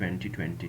2020।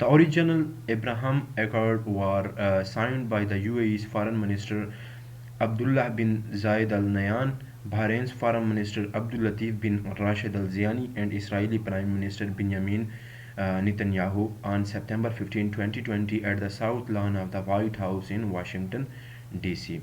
The original Abraham Accord were signed by the UAE's Foreign Minister Abdullah bin Zayed Al Nahyan, Bahrain's Foreign Minister Abdul Latif bin Rashid Al Ziani, and Israeli Prime Minister Benjamin Netanyahu on September 15, 2020 at the South Lawn of the White House in Washington, DC.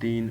3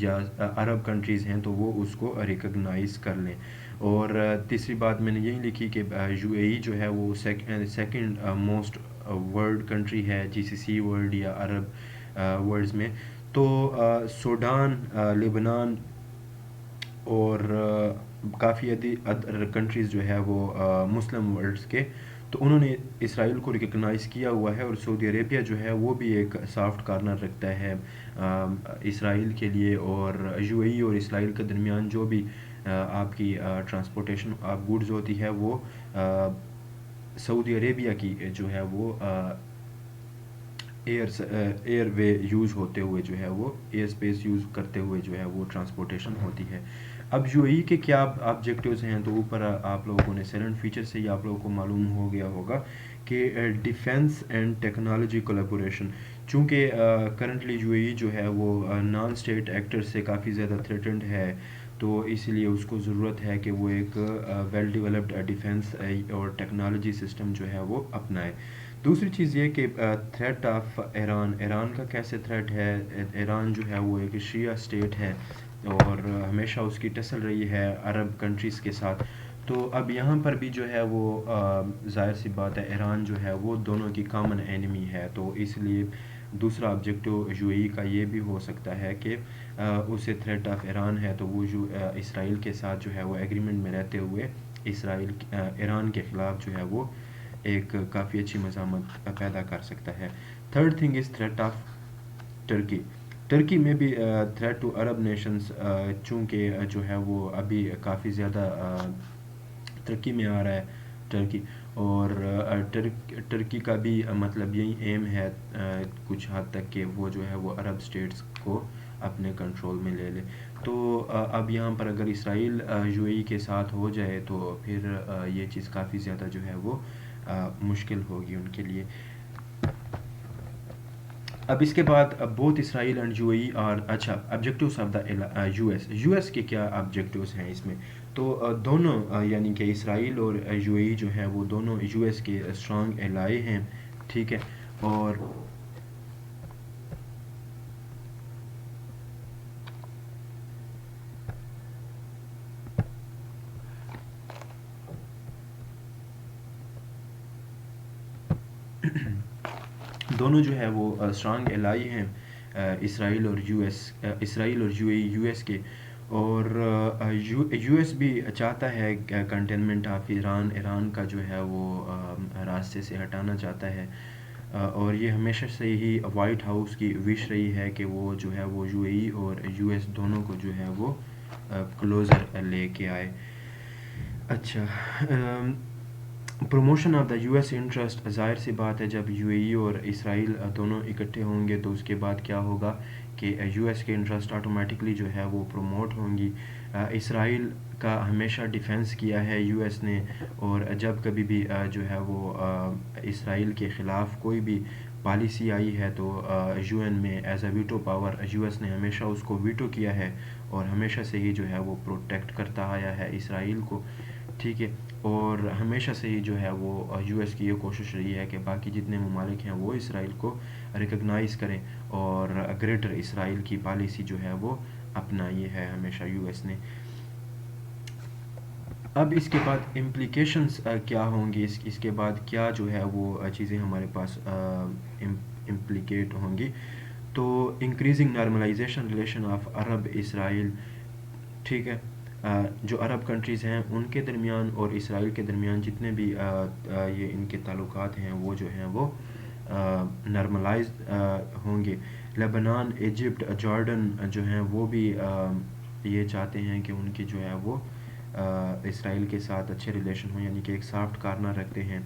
یا عرب countries ہیں تو وہ اس کو recognise کر لیں. اور تیسری بات میں نے یہی لکھی کہ یو اے ای جو ہے وہ سیکنڈ موسٹ ورلڈ کنٹری ہے جی سی سی ورلڈ یا عرب ورلڈز میں. تو سوڈان، لبنان اور کافی ادر کنٹریز جو ہے وہ مسلم ورلڈس کے، تو انہوں نے اسرائیل کو ریکگنائز کیا ہوا ہے. اور سعودی عربیہ جو ہے وہ بھی ایک سافٹ کارنر رکھتا ہے اسرائیل کے لیے. اور یو اے ای اور اسرائیل کے درمیان جو بھی آپ کی ٹرانسپورٹیشن آف گوڈز ہوتی ہے وہ سعودی عربیہ کی جو ہے وہ ایئر وے یوز ہوتے ہوئے جو ہے وہ ایئر اسپیس یوز کرتے ہوئے جو ہے وہ ٹرانسپورٹیشن ہوتی ہے. اب یو اے ای کے کیا آبجیکٹیوز ہیں، تو اوپر آپ لوگوں نے سیلنٹ فیچر سے ہی آپ لوگوں کو معلوم ہو گیا ہوگا کہ ڈیفینس اینڈ ٹیکنالوجی کولیبوریشن. چونکہ کرنٹلی یو اے ای جو ہے وہ نان اسٹیٹ ایکٹر سے کافی زیادہ تھریٹنڈ ہے، تو اس لیے اس کو ضرورت ہے کہ وہ ایک ویل ڈیولپڈ ڈیفینس اور ٹیکنالوجی سسٹم جو ہے وہ اپنائے. دوسری چیز یہ کہ تھریٹ آف ایران کا کیسے تھریٹ ہے. ایران جو ہے وہ ایک شیعہ اسٹیٹ ہے اور ہمیشہ اس کی ٹسل رہی ہے عرب کنٹریز کے ساتھ. تو اب یہاں پر بھی جو ہے وہ ظاہر سی بات ہے ایران جو ہے وہ دونوں کی کامن اینیمی ہے. تو اس لیے دوسرا آبجیکٹو یو اے ای کا یہ بھی ہو سکتا ہے کہ اسے تھریٹ آف ایران ہے تو وہ جو اسرائیل کے ساتھ جو ہے وہ ایگریمنٹ میں رہتے ہوئے ایران کے خلاف جو ہے وہ ایک کافی اچھی مزاحمت پیدا کر سکتا ہے. Third thing is threat of Turkey. Turkey میں بھی تھریٹ ٹو عرب نیشنز، چونکہ جو ہے وہ ابھی کافی زیادہ ترقی میں آ رہا ہے ٹرکی. اور ٹرکی کا بھی مطلب یہی ایم ہے کچھ حد تک کہ وہ جو ہے وہ عرب اسٹیٹس کو اپنے کنٹرول میں لے لے. تو اب یہاں پر اگر اسرائیل یو اے ای کے ساتھ ہو جائے تو پھر یہ چیز کافی زیادہ جو ہے وہ مشکل ہوگی ان کے لیے. اب اس کے بعد both Israel and U A E are اچھا objectives of the U S کے کیا آبجیکٹیوز ہیں اس میں. تو دونوں یعنی کہ اسرائیل اور یو اے ای جو ہیں وہ دونوں یو ایس کے اسٹرانگ ایلائی ہیں، ٹھیک ہے. اور دونوں جو ہے وہ اسٹرانگ ایلائی ہیں اسرائیل اور you A E U S کے. اور یو ایس بھی چاہتا ہے کنٹینمنٹ آف ایران کا جو ہے وہ راستے سے ہٹانا چاہتا ہے. اور یہ ہمیشہ سے ہی وائٹ ہاؤس کی وش رہی ہے کہ وہ جو ہے وہ یو اے ای اور یو ایس دونوں کو جو ہے وہ کلوزر لے کے آئے. اچھا، promotion of the U S interest, ظاہر سی بات ہے جب یو اے ای اور اسرائیل دونوں اکٹھے ہوں گے تو اس کے بعد کیا ہوگا کہ یو ایس کے انٹرسٹ آٹومیٹکلی جو ہے وہ پروموٹ ہوں گی. اسرائیل کا ہمیشہ ڈیفینس کیا ہے یو ایس نے، اور جب کبھی بھی جو ہے وہ اسرائیل کے خلاف کوئی بھی پالیسی آئی ہے تو یو این میں as a veto power U S نے ہمیشہ اس کو ویٹو کیا ہے اور ہمیشہ سے ہی جو ہے وہ پروٹیکٹ کرتا آیا ہے اسرائیل کو، ٹھیک ہے. اور ہمیشہ سے ہی جو ہے وہ یو ایس کی یہ کوشش رہی ہے کہ باقی جتنے ممالک ہیں وہ اسرائیل کو ریکگنائز کریں اور گریٹر اسرائیل کی پالیسی جو ہے وہ اپنائی ہے ہمیشہ یو ایس نے. اب اس کے بعد امپلیکیشنز کیا ہوں گی، اس کے بعد کیا جو ہے وہ چیزیں ہمارے پاس امپلیکیٹ ہوں گی. تو increasing normalization relation of Arab Israel, ٹھیک ہے. جو عرب کنٹریز ہیں ان کے درمیان اور اسرائیل کے درمیان جتنے بھی یہ ان کے تعلقات ہیں وہ جو ہیں وہ نارملائز ہوں گے. لبنان، ایجپٹ، جارڈن جو ہیں وہ بھی یہ چاہتے ہیں کہ ان کی جو ہے وہ اسرائیل کے ساتھ اچھے ریلیشن ہوں، یعنی کہ ایک سافٹ کارنر رکھتے ہیں.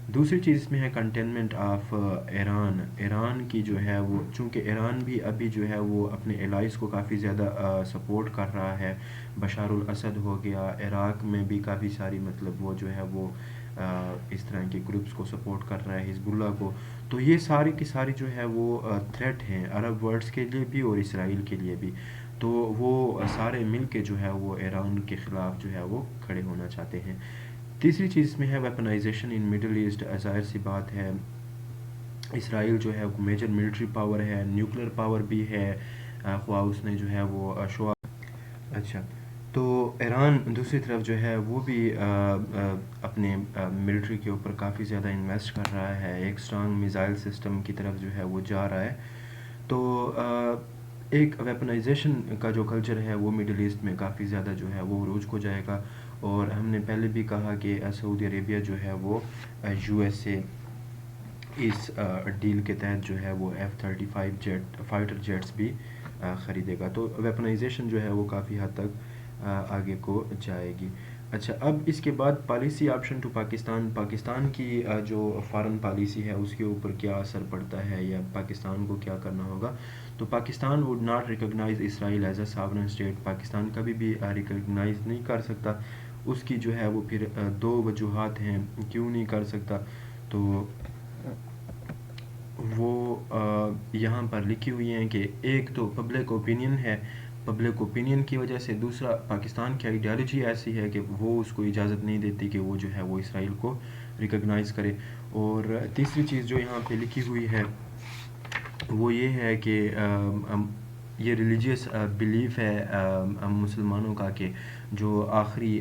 دوسری چیز اس میں ہے کنٹینمنٹ آف ایران کی جو ہے وہ، چونکہ ایران بھی ابھی جو ہے وہ اپنے الائز کو کافی زیادہ سپورٹ کر رہا ہے. بشار الاسد ہو گیا، عراق میں بھی کافی ساری مطلب وہ جو ہے وہ اس طرح کے گروپس کو سپورٹ کر رہا ہے، حزب اللہ کو. تو یہ ساری کی ساری جو ہے وہ تھریٹ ہیں عرب ورلڈس کے لیے بھی اور اسرائیل کے لیے بھی. تو وہ سارے مل کے جو ہے وہ ایران کے خلاف جو ہے وہ کھڑے ہونا چاہتے ہیں. تیسری چیز میں ہے ویپنائزیشن ان مڈل ایسٹ. ظاہر سی بات ہے اسرائیل جو ہے میجر ملٹری پاور ہے، نیوکلیر پاور بھی ہے، خواہ اس نے جو ہے وہ شعاع. اچھا، تو ایران دوسری طرف جو ہے وہ بھی اپنے ملٹری کے اوپر کافی زیادہ انویسٹ کر رہا ہے، ایک اسٹرانگ میزائل سسٹم کی طرف جو ہے وہ جا رہا ہے. تو ایک ویپنائزیشن کا جو کلچر ہے وہ مڈل ایسٹ میں کافی زیادہ جو ہے وہ عروج کو جائے گا. اور ہم نے پہلے بھی کہا کہ سعودی عربیہ جو ہے وہ یو ایس اے اس ڈیل کے تحت جو ہے وہ F-35 فائٹر جیٹس بھی خریدے گا. تو ویپنائزیشن جو ہے وہ کافی حد تک آگے کو جائے گی. اچھا، اب اس کے بعد پالیسی آپشن ٹو پاکستان کی جو فارن پالیسی ہے اس کے اوپر کیا اثر پڑتا ہے یا پاکستان کو کیا کرنا ہوگا. تو Pakistan would not recognise Israel as a sovereign state. Pakistan کبھی بھی ریکگنائز نہیں کر سکتا. اس کی جو ہے وہ پھر دو وجوہات ہیں کیوں نہیں کر سکتا. تو وہ یہاں پر لکھی ہوئی ہیں کہ ایک تو پبلک اوپینین ہے، پبلک اوپینین کی وجہ سے. دوسرا، پاکستان کی آئیڈیالوجی ایسی ہے کہ وہ اس کو اجازت نہیں دیتی کہ وہ جو ہے وہ اسرائیل کو ریکگنائز کرے. اور تیسری چیز جو یہاں پہ لکھی ہوئی ہے وہ یہ ہے کہ یہ ریلیجیس بیلیف ہے مسلمانوں کا کہ جو آخری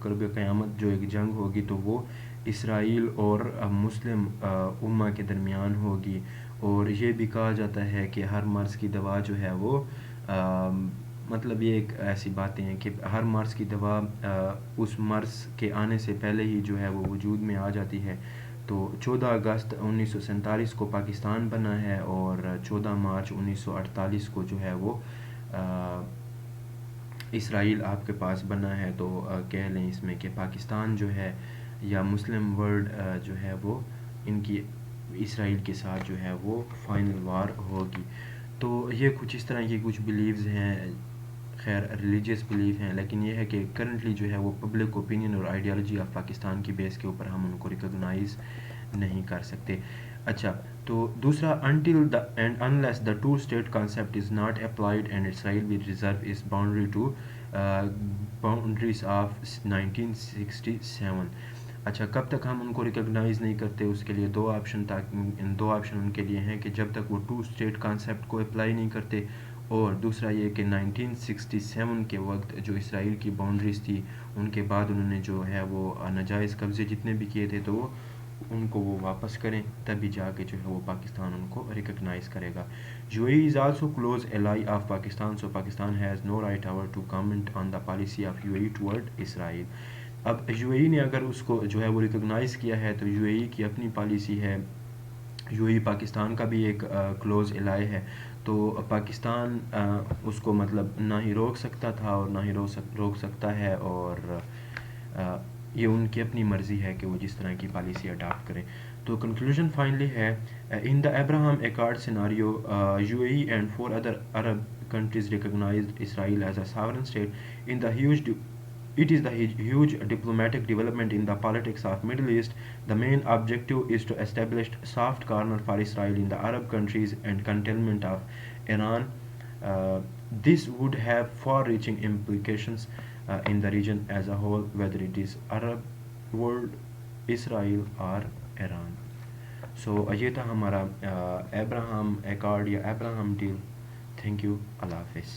قرب قیامت جو ایک جنگ ہوگی تو وہ اسرائیل اور مسلم امہ کے درمیان ہوگی. اور یہ بھی کہا جاتا ہے کہ ہر مرض کی دوا جو ہے وہ مطلب یہ ایک ایسی باتیں ہیں کہ ہر مرض کی دوا اس مرض کے آنے سے پہلے ہی جو ہے وہ وجود میں آ جاتی ہے. تو 14 اگست 1947 کو پاکستان بنا ہے اور 14 مارچ 1948 کو جو ہے وہ اسرائیل آپ کے پاس بنا ہے. تو کہہ لیں اس میں کہ پاکستان جو ہے یا مسلم ورلڈ جو ہے وہ ان کی اسرائیل کے ساتھ جو ہے وہ فائنل وار ہوگی. تو یہ کچھ اس طرح کی کچھ بلیوز ہیں، خیر ریلیجیس بلیف ہیں، لیکن یہ ہے کہ کرنٹلی جو ہے وہ پبلک اوپینین اور آئیڈیالوجی آف پاکستان کی بیس کے اوپر ہم ان کو ریکگنائز نہیں کر سکتے. اچھا، تو دوسرا، until the and unless the two state concept is not applied and Israel will reserve its boundary to boundaries of 1967. اچھا، کب تک ہم ان کو ریکگنائز نہیں کرتے؟ اس کے لیے دو آپشن ان کے لیے ہیں کہ جب تک وہ ٹو اسٹیٹ کانسیپٹ کو اپلائی نہیں کرتے، اور دوسرا یہ کہ 1967 کے وقت جو اسرائیل کی باؤنڈریز تھی ان کے بعد انہوں نے جو ہے وہ ناجائز قبضے جتنے بھی کیے تھے تو وہ ان کو وہ واپس کریں، تبھی جا کے جو ہے وہ پاکستان ان کو ریکگنائز کرے گا. UAE is also close ally of Pakistan, so Pakistan has no right however to comment on the policy of UAE toward Israel. اب UAE نے اگر اس کو جو ہے وہ ریکگنائز کیا ہے تو UAE کی اپنی پالیسی ہے. UAE پاکستان کا بھی ایک کلوز الائے ہے، تو پاکستان اس کو مطلب نہ ہی روک سکتا تھا اور نہ ہی روک سکتا ہے. اور یہ ان کی اپنی مرضی ہے کہ وہ جس طرح کی پالیسی اڈاپٹ کریں. تو کنکلوژن فائنلی ہے، in the Abraham accord scenario UAE and 4 other Arab countries recognized Israel as a sovereign state. It is the huge diplomatic development in the politics of Middle East. The main objective is to establish soft corner for Israel in the Arab countries and containment of Iran. This would have far-reaching implications in the region as a whole, whether it is Arab world, Israel or Iran. So یہ تھا ہمارا Abraham accord یا Abraham deal. Thank you, اللہ حافظ.